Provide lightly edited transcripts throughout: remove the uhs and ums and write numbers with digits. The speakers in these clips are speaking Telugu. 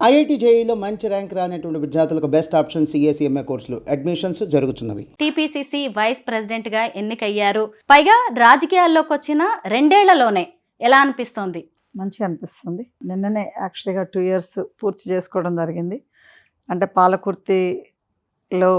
ఐఐటి జేఈలో మంచి ర్యాంక్ రానటువంటి విద్యార్థులకు బెస్ట్ ఆప్షన్ సిఎస్ఈఎంఏ కోర్సులు అడ్మిషన్స్ జరుగుతున్నవి. టీపీసీసీ వైస్ ప్రెసిడెంట్గా ఎన్నికయ్యారు. పైగా రాజకీయాల్లోకి వచ్చిన 2 ఏళ్లలోనే ఎలా అనిపిస్తోంది? మంచిగా అనిపిస్తుంది. నిన్ననే యాక్చువల్గా 2 years పూర్తి చేసుకోవడం జరిగింది. అంటే పాలకుర్తిలో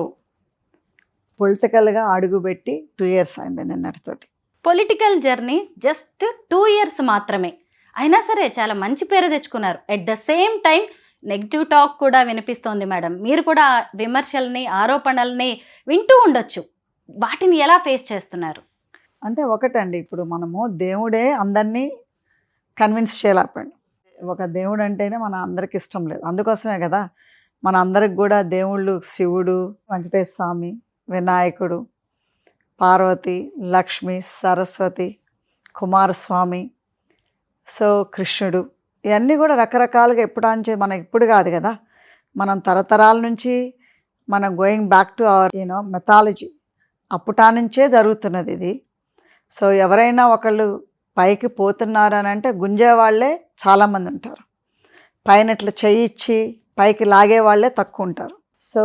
పొలిటికల్గా అడుగుపెట్టి 2 years అయింది నిన్నటితోటి. పొలిటికల్ జర్నీ జస్ట్ 2 years మాత్రమే అయినా సరే చాలా మంచి పేరు తెచ్చుకున్నారు. At the same time negative talk కూడా వినిపిస్తోంది మేడం. మీరు కూడా విమర్శల్ని ఆరోపణల్ని వింటూ ఉండొచ్చు. వాటిని ఎలా ఫేస్ చేస్తున్నారు? అంటే ఒకటండి, ఇప్పుడు మనము దేవుడే అందరినీ కన్విన్స్ చేయలేకపోయాడు. ఒక దేవుడు అంటేనే మన అందరికి ఇష్టం లేదు. అందుకోసమే కదా మన అందరికి కూడా దేవుళ్ళు శివుడు, వెంకటేశ్వర స్వామి, వినాయకుడు, పార్వతి, లక్ష్మి, సరస్వతి, కుమారస్వామి, సో కృష్ణుడు, ఇవన్నీ కూడా రకరకాలుగా ఇప్పుడు కాదు కదా, మనం తరతరాల నుంచి మనం going back to our methodology అప్పుటా నుంచే జరుగుతున్నది ఇది. సో ఎవరైనా ఒకళ్ళు పైకి పోతున్నారు అని అంటే గుంజే వాళ్ళే చాలామంది ఉంటారు, పైన ఇట్లా చెయ్యిచ్చి పైకి లాగే వాళ్ళే తక్కువ ఉంటారు. సో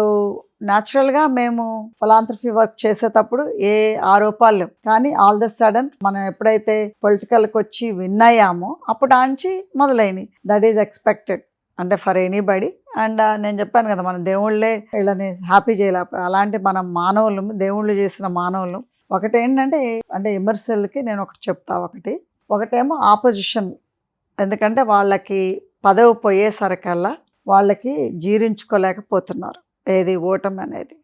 న్యాచురల్గా మేము ఫిలాంథ్రఫీ వర్క్ చేసేటప్పుడు ఏ ఆరోపాలు లేవు. కానీ ఆల్ ద సడన్ మనం ఎప్పుడైతే పొలిటికల్కి వచ్చి విన్ అయ్యామో అప్పుడు ఆంచి మొదలైనవి. దట్ ఈజ్ ఎక్స్పెక్టెడ్ అంటే ఫర్ ఎనీబడి. అండ్ నేను చెప్పాను కదా, మన దేవుళ్ళే వీళ్ళని హ్యాపీ చేయలేకపోయి, అలాంటి మనం మానవులు, దేవుళ్ళు చేసిన మానవులు. ఒకటేంటంటే అంటే విమర్శలకి నేను ఒకటి చెప్తా. ఒకటేమో ఆపోజిషన్, ఎందుకంటే వాళ్ళకి పదవి పోయేసరికల్లా వాళ్ళకి జీర్ణించుకోలేకపోతున్నారు ఏది ఓటమి అనేది.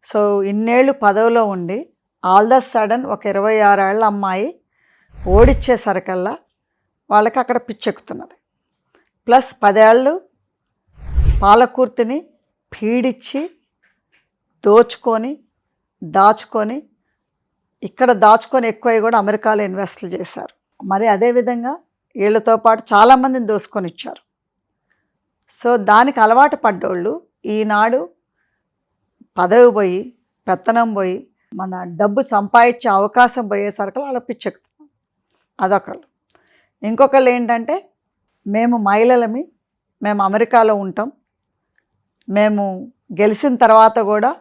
సో ఇన్నేళ్ళు పదవిలో ఉండి ఆల్ ద సడన్ ఒక 26 ఏళ్ల అమ్మాయి ఓడిచ్చేసరికల్లా వాళ్ళకి అక్కడ పిచ్చెక్కుతున్నది. ప్లస్ 10 ఏళ్ళు పాలకుర్తిని పీడిచ్చి దోచుకొని ఇక్కడ దాచుకొని ఎక్కువ కూడా అమెరికాలో ఇన్వెస్ట్లు చేశారు. మరి అదేవిధంగా వీళ్ళతో పాటు చాలామందిని దోసుకొని ఇచ్చారు. సో దానికి అలవాటు పడ్డోళ్ళు ఈనాడు పదవి పోయి, పెత్తనం పోయి, మన డబ్బు సంపాదించే అవకాశం పోయేసరికి వాళ్ళ పిచ్చెక్కుతున్నాం. అదొకళ్ళు. ఇంకొకళ్ళు ఏంటంటే మేము మహిళలమి, మేము అమెరికాలో ఉంటాం, మేము గెలిచిన తర్వాత కూడా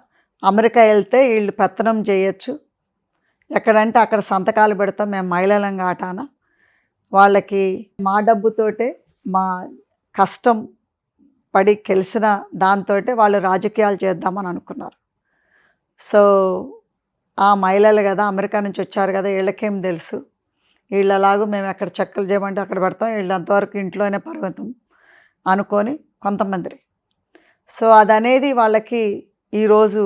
అమెరికా వెళ్తే వీళ్ళు పెత్తనం చేయొచ్చు, ఎక్కడంటే అక్కడ సంతకాలు పెడతాం, మేము మహిళలం కాటాన, వాళ్ళకి మా డబ్బుతోటే మా కష్టం పడి గెలిచిన దాంతో వాళ్ళు రాజకీయాలు చేద్దామని అనుకున్నారు. సో ఆ మహిళలు కదా, అమెరికా నుంచి వచ్చారు కదా, వీళ్ళకేం తెలుసు, వీళ్ళలాగూ మేము ఎక్కడ చెక్కలు చేయమంటే అక్కడ పెడతాం, వీళ్ళు అంతవరకు ఇంట్లోనే పరిమితం అనుకొని కొంతమంది. సో అదనేది వాళ్ళకి ఈరోజు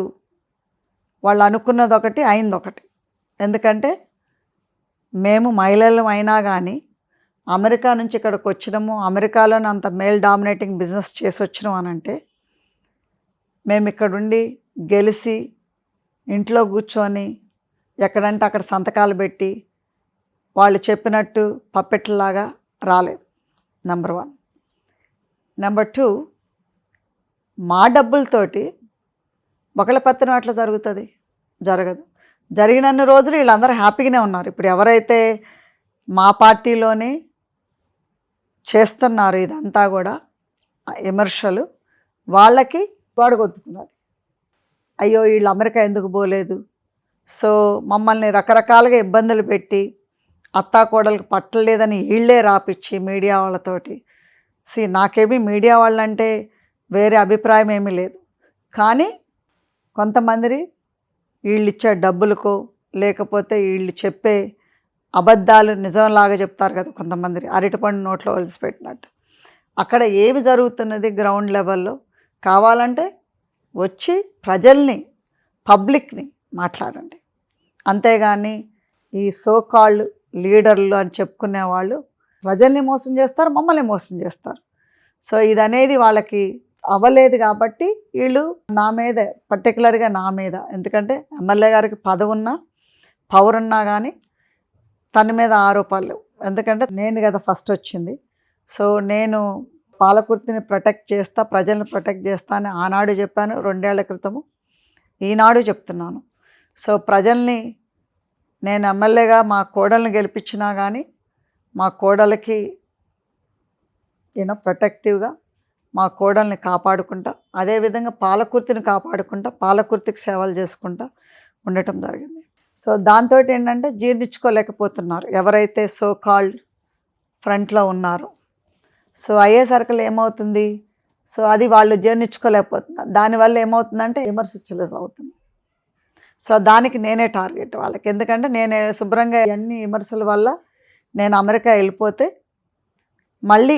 వాళ్ళు అనుకున్నది ఒకటి, అయింది ఒకటి. ఎందుకంటే మేము మహిళలు అయినా కానీ అమెరికా నుంచి ఇక్కడికి వచ్చినాము, అమెరికాలోనే అంత మేల్ డామినేటింగ్ బిజినెస్ చేసి వచ్చినాం అని అంటే, మేము ఇక్కడుండి గెలిచి ఇంట్లో కూర్చొని ఎక్కడంటే అక్కడ సంతకాలు పెట్టి వాళ్ళు చెప్పినట్టు పప్పెట్లలాగా రాలేదు. నెంబర్ 1. నెంబర్ 2, మా డబ్బులతోటి ఒకళ్ళ పెత్తనం అట్లా జరగదు. జరిగినన్ని రోజులు వీళ్ళందరూ హ్యాపీగానే ఉన్నారు. ఇప్పుడు ఎవరైతే మా పార్టీలోనే చేస్తున్నారు ఇదంతా కూడా విమర్శలు, వాళ్ళకి గొడుగొత్తుకున్నది. అయ్యో వీళ్ళు అమెరికా ఎందుకు పోలేదు, సో మమ్మల్ని రకరకాలుగా ఇబ్బందులు పెట్టి అత్తాకోడలకు పట్టలేదని వీళ్ళే రాపిచ్చి మీడియా వాళ్ళతోటి. నాకేమీ మీడియా వాళ్ళంటే వేరే అభిప్రాయం ఏమీ లేదు. కానీ కొంతమంది వీళ్ళు ఇచ్చే డబ్బులకో లేకపోతే వీళ్ళు చెప్పే అబద్ధాలు నిజంలాగా చెప్తారు కదా కొంతమంది, అరటిపండు నోట్లో ఒలిసిపెట్టినట్టు. అక్కడ ఏమి జరుగుతున్నది గ్రౌండ్ లెవెల్లో కావాలంటే వచ్చి ప్రజల్ని, పబ్లిక్ని మాట్లాడండి. అంతేగాని ఈ సోకాళ్ళు లీడర్లు అని చెప్పుకునే వాళ్ళు ప్రజల్ని మోసం చేస్తారు, మమ్మల్ని మోసం చేస్తారు. సో ఇదనేది వాళ్ళకి అవ్వలేదు కాబట్టి వీళ్ళు నా మీదే, పర్టికులర్గా నా మీద, ఎందుకంటే ఎమ్మెల్యే గారికి పదవి ఉన్నా పవర్ ఉన్నా కానీ తన మీద ఆరోపాలు లేవు. ఎందుకంటే నేను కదా ఫస్ట్ వచ్చింది. సో నేను పాలకుర్తిని ప్రొటెక్ట్ చేస్తా, ప్రజల్ని ప్రొటెక్ట్ చేస్తా అని ఆనాడు చెప్పాను, 2 ఏళ్ల క్రితము, ఈనాడు చెప్తున్నాను. సో ప్రజల్ని నేను ఎమ్మెల్యేగా మా కోడల్ని గెలిపించినా కానీ మా కోడలకి ప్రొటెక్టివ్గా మా కోడల్ని కాపాడుకుంటా, అదేవిధంగా పాలకుర్తిని కాపాడుకుంటా, పాలకుర్తికి సేవలు చేసుకుంటా ఉండటం జరిగింది. సో దాంతో ఏంటంటే జీర్ణించుకోలేకపోతున్నారు ఎవరైతే సో కాల్డ్ ఫ్రంట్లో ఉన్నారో. సో అయ్యేసరికి ఏమవుతుంది, సో అది వాళ్ళు జీర్ణించుకోలేకపోతున్నారు. దానివల్ల ఏమవుతుందంటే విమర్శించలేస్ అవుతుంది. సో దానికి నేనే టార్గెట్ వాళ్ళకి. ఎందుకంటే నేను శుభ్రంగా అన్ని విమర్శల వల్ల నేను అమెరికా వెళ్ళిపోతే మళ్ళీ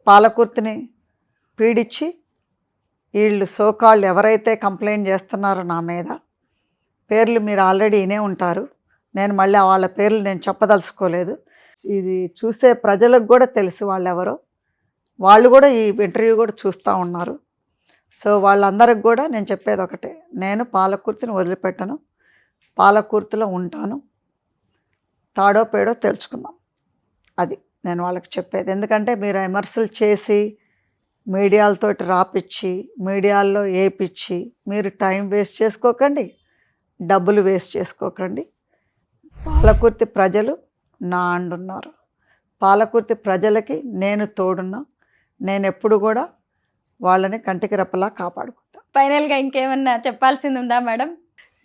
పాలకుర్తిని పీడించి వీళ్ళు సోకాళ్ళు ఎవరైతే కంప్లైంట్ చేస్తున్నారో నా మీద, పేర్లు మీరు ఆల్రెడీ వినే ఉంటారు, నేను మళ్ళీ వాళ్ళ పేర్లు నేను చెప్పదలుచుకోలేదు. ఇది చూసే ప్రజలకు కూడా తెలుసు వాళ్ళు ఎవరో, వాళ్ళు కూడా ఈ ఇంటర్వ్యూ కూడా చూస్తూ ఉన్నారు. సో వాళ్ళందరికి కూడా నేను చెప్పేది ఒకటే, నేను పాలకుర్తిని వదిలిపెట్టను, పాలకుర్తిలో ఉంటాను, తాడో పేడో తెలుసుకుందాం. అది నేను వాళ్ళకి చెప్పేది. ఎందుకంటే మీరు విమర్శలు చేసి మీడియాలతోటి రాపిచ్చి మీడియాల్లో ఏపిచ్చి మీరు టైం వేస్ట్ చేసుకోకండి, డబ్బులు వేస్ట్ చేసుకోకండి. పాలకుర్తి ప్రజలు నా అండున్నారు, పాలకుర్తి ప్రజలకి నేను తోడున్నా, నేను ఎప్పుడు కూడా వాళ్ళని కంటికి రెప్పలా కాపాడుకుంటా. ఫైనల్గా ఇంకేమన్నా చెప్పాల్సింది ఉందా మేడం?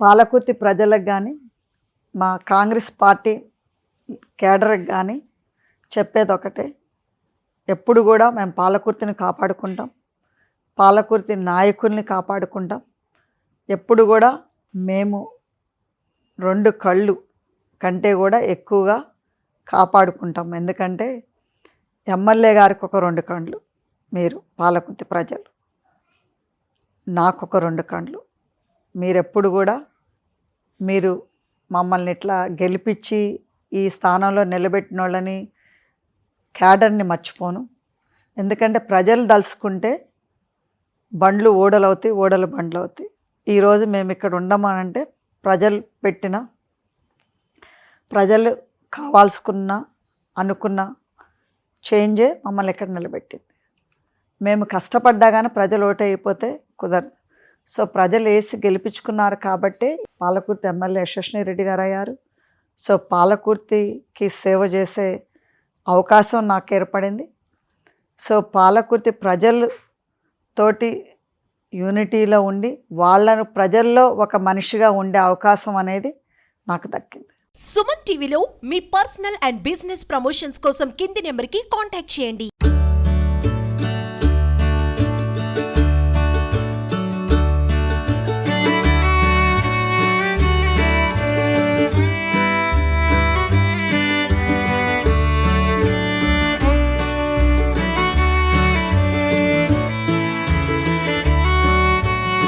పాలకుర్తి ప్రజలకు కానీ మా కాంగ్రెస్ పార్టీ కేడర్కి కానీ చెప్పేది ఒకటే, ఎప్పుడు కూడా మేము పాలకుర్తిని కాపాడుకుంటాం, పాలకుర్తి నాయకుల్ని కాపాడుకుంటాం. ఎప్పుడు కూడా మేము 2 కళ్ళు కంటే కూడా ఎక్కువగా కాపాడుకుంటాం. ఎందుకంటే ఎమ్మెల్యే గారికి ఒక 2 కళ్ళు, మీరు పాలకుర్తి ప్రజలు నాకొక 2 కళ్ళు. మీరెప్పుడు కూడా మీరు మమ్మల్ని ఇట్లా గెలిపించి ఈ స్థానంలో నిలబెట్టిన వాళ్ళని క్యాడర్ని మర్చిపోను. ఎందుకంటే ప్రజలు దలుచుకుంటే బండ్లు ఓడలవుతాయి, ఓడలు బండ్లు అవుతాయి. ఈరోజు మేము ఇక్కడ ఉండమనంటే ప్రజలు పెట్టిన, ప్రజలు కావాల్సుకున్న అనుకున్న చేంజే మమ్మల్ని ఇక్కడ నిలబెట్టింది. మేము కష్టపడ్డా కానీ ప్రజలు ఓటు అయిపోతే కుదరదు. సో ప్రజలు వేసి గెలిపించుకున్నారు కాబట్టి పాలకుర్తి ఎమ్మెల్యే యశస్విని రెడ్డి గారు అయ్యారు. సో పాలకుర్తికి సేవ చేసే అవకాశం నాకు ఏర్పడింది. సో పాలకుర్తి ప్రజలతోటి యూనిటీలో ఉండి వాళ్ళను ప్రజల్లో ఒక మనిషిగా ఉండే అవకాశం అనేది నాకు దక్కింది. సుమన్ టీవీలో మీ పర్సనల్ అండ్ బిజినెస్ ప్రమోషన్స్ కోసం కింది నెంబర్కి కాంటాక్ట్ చేయండి.